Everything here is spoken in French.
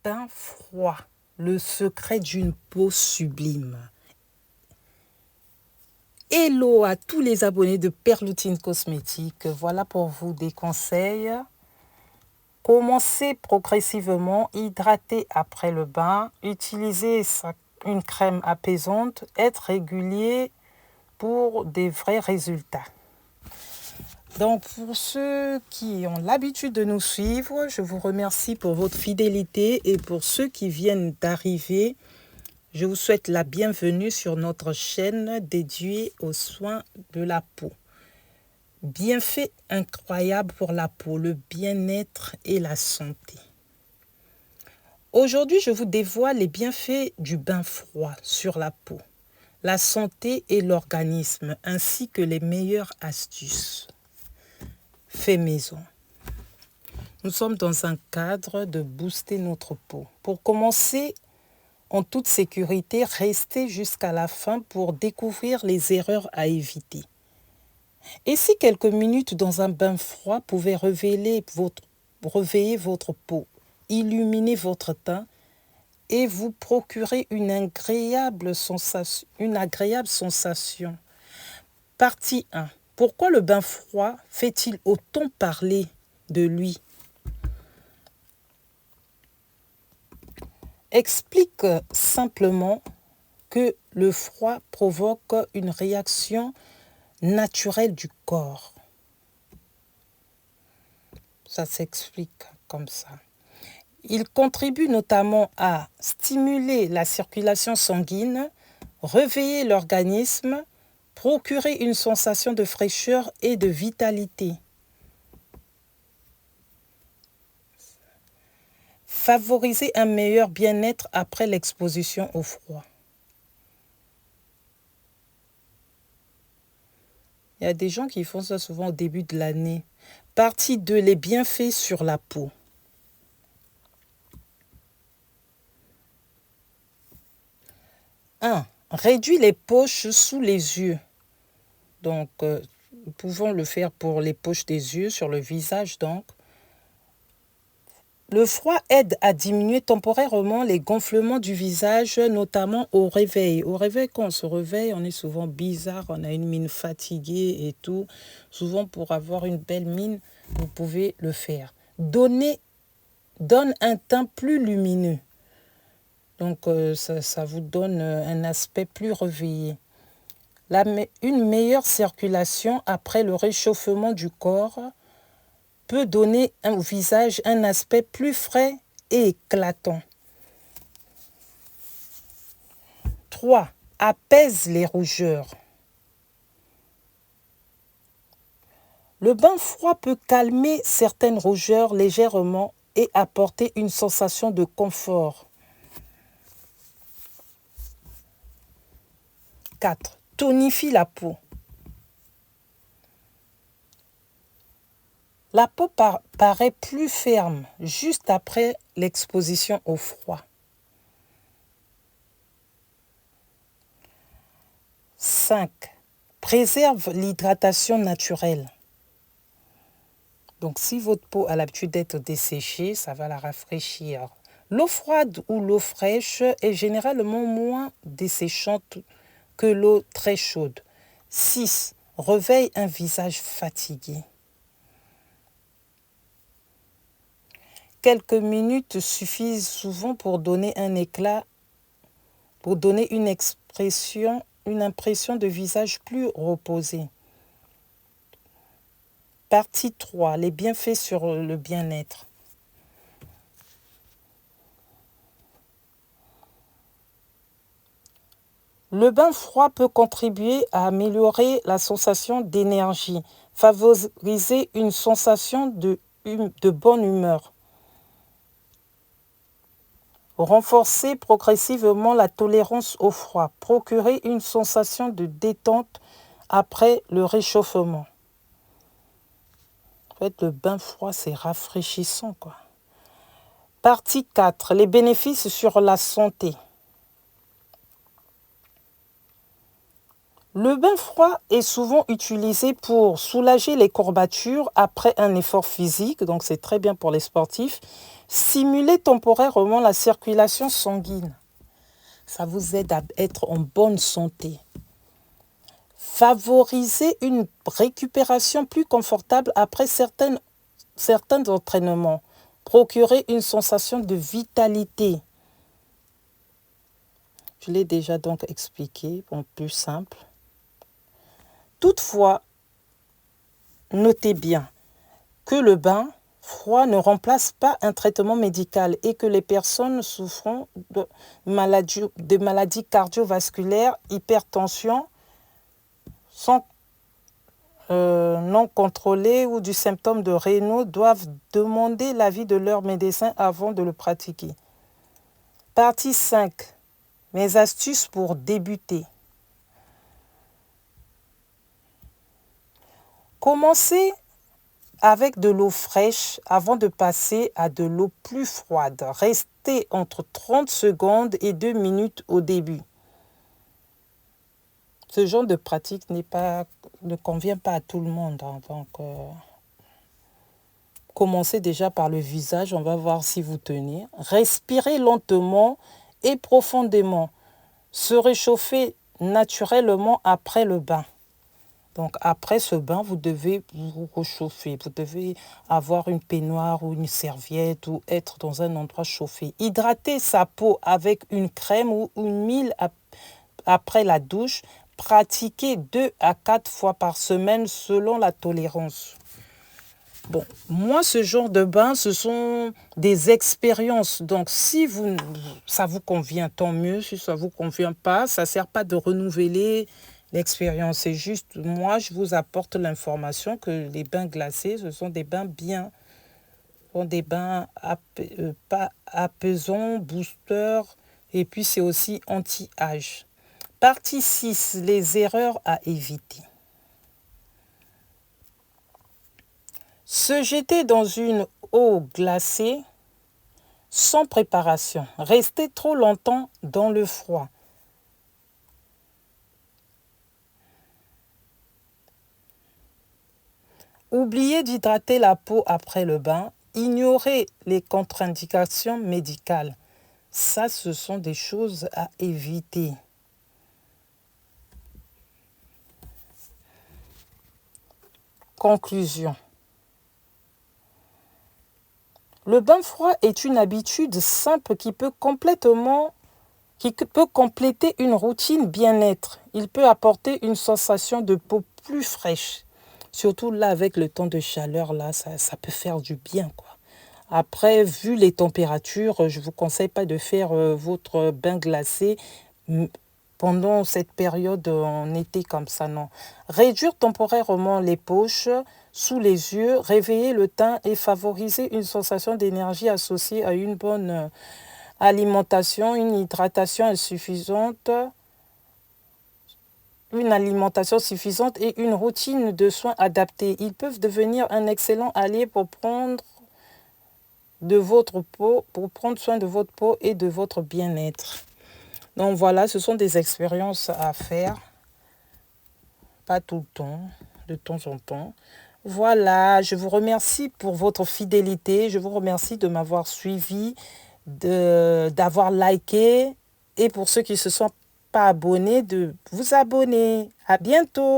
Bain froid, le secret d'une peau sublime. Hello à tous les abonnés de Perloutine Cosmétique. Voilà pour vous des conseils. Commencez progressivement, hydratez après le bain, utilisez une crème apaisante, être régulier pour des vrais résultats. Donc pour ceux qui ont l'habitude de nous suivre, je vous remercie pour votre fidélité et pour ceux qui viennent d'arriver, je vous souhaite la bienvenue sur notre chaîne dédiée aux soins de la peau. Bienfaits incroyables pour la peau, le bien-être et la santé. Aujourd'hui, je vous dévoile les bienfaits du bain froid sur la peau, la santé et l'organisme, ainsi que les meilleures astuces. Fait maison. Nous sommes dans un cadre de booster notre peau. Pour commencer, en toute sécurité, restez jusqu'à la fin pour découvrir les erreurs à éviter. Et si quelques minutes dans un bain froid pouvaient réveiller votre peau, illuminer votre teint et vous procurer une agréable sensation. Partie 1. Pourquoi le bain froid fait-il autant parler de lui? Explique simplement que le froid provoque une réaction naturelle du corps. Ça s'explique comme ça. Il contribue notamment à stimuler la circulation sanguine, réveiller l'organisme, procurer une sensation de fraîcheur et de vitalité. Favoriser un meilleur bien-être après l'exposition au froid. Il y a des gens qui font ça souvent au début de l'année. Partie 2, les bienfaits sur la peau. Réduit les poches sous les yeux. Donc, nous pouvons le faire pour les poches des yeux, sur le visage donc. Le froid aide à diminuer temporairement les gonflements du visage, notamment au réveil. Au réveil, quand on se réveille, on est souvent bizarre, on a une mine fatiguée et tout. Souvent, pour avoir une belle mine, vous pouvez le faire. Donne un teint plus lumineux. Donc, ça vous donne un aspect plus réveillé. Une meilleure circulation après le réchauffement du corps peut donner au visage un aspect plus frais et éclatant. 3. Apaise les rougeurs. Le bain froid peut calmer certaines rougeurs légèrement et apporter une sensation de confort. 4. Tonifie la peau. La peau paraît plus ferme juste après l'exposition au froid. 5. Préserve l'hydratation naturelle. Donc, si votre peau a l'habitude d'être desséchée, ça va la rafraîchir. L'eau froide ou l'eau fraîche est généralement moins desséchante que l'eau très chaude. 6. Réveille un visage fatigué. Quelques minutes suffisent souvent pour donner un éclat, pour donner une impression de visage plus reposé. Partie 3. Les bienfaits sur le bien-être. Le bain froid peut contribuer à améliorer la sensation d'énergie, favoriser une sensation de bonne humeur, renforcer progressivement la tolérance au froid, procurer une sensation de détente après le réchauffement. En fait, le bain froid, c'est rafraîchissant, quoi. Partie 4. Les bénéfices sur la santé. Le bain froid est souvent utilisé pour soulager les courbatures après un effort physique, donc c'est très bien pour les sportifs. Stimuler temporairement la circulation sanguine. Ça vous aide à être en bonne santé. Favoriser une récupération plus confortable après certains entraînements. Procurer une sensation de vitalité. Je l'ai déjà donc expliqué, en plus simple. Toutefois, notez bien que le bain froid ne remplace pas un traitement médical et que les personnes souffrant de maladies cardiovasculaires, hypertension, non contrôlées ou du symptôme de rénaux doivent demander l'avis de leur médecin avant de le pratiquer. Partie 5. Mes astuces pour débuter. Commencez avec de l'eau fraîche avant de passer à de l'eau plus froide. Restez entre 30 secondes et 2 minutes au début. Ce genre de pratique ne convient pas à tout le monde. Donc, commencez déjà par le visage. On va voir si vous tenez. Respirez lentement et profondément. Se réchauffer naturellement après le bain. Donc après ce bain, vous devez vous réchauffer. Vous devez avoir une peignoir ou une serviette ou être dans un endroit chauffé. Hydrater sa peau avec une crème ou une huile après la douche. Pratiquer 2 à 4 fois par semaine selon la tolérance. Bon, moi, ce genre de bain, ce sont des expériences. Donc, si ça vous convient, tant mieux. Si ça ne vous convient pas, ça ne sert pas de renouveler l'expérience. C'est juste, moi, je vous apporte l'information que les bains glacés, ce sont des bains bien. Ce sont des bains pas apaisants, boosters. Et puis, c'est aussi anti-âge. Partie 6, les erreurs à éviter. Se jeter dans une eau glacée sans préparation. Rester trop longtemps dans le froid. Oublier d'hydrater la peau après le bain. Ignorer les contre-indications médicales. Ça, ce sont des choses à éviter. Conclusion. Le bain froid est une habitude simple qui peut compléter une routine bien-être. Il peut apporter une sensation de peau plus fraîche. Surtout là, avec le temps de chaleur, là, ça peut faire du bien, quoi. Après, vu les températures, je ne vous conseille pas de faire votre bain glacé pendant cette période en été comme ça, non. Réduire temporairement les poches sous les yeux, réveiller le teint et favoriser une sensation d'énergie associée à une bonne alimentation, une alimentation suffisante et une routine de soins adaptée. Ils peuvent devenir un excellent allié pour prendre soin de votre peau et de votre bien-être. Donc voilà, ce sont des expériences à faire, pas tout le temps, de temps en temps. Voilà, je vous remercie pour votre fidélité, je vous remercie de m'avoir suivi, d'avoir liké et pour ceux qui ne se sont pas abonnés, de vous abonner. À bientôt.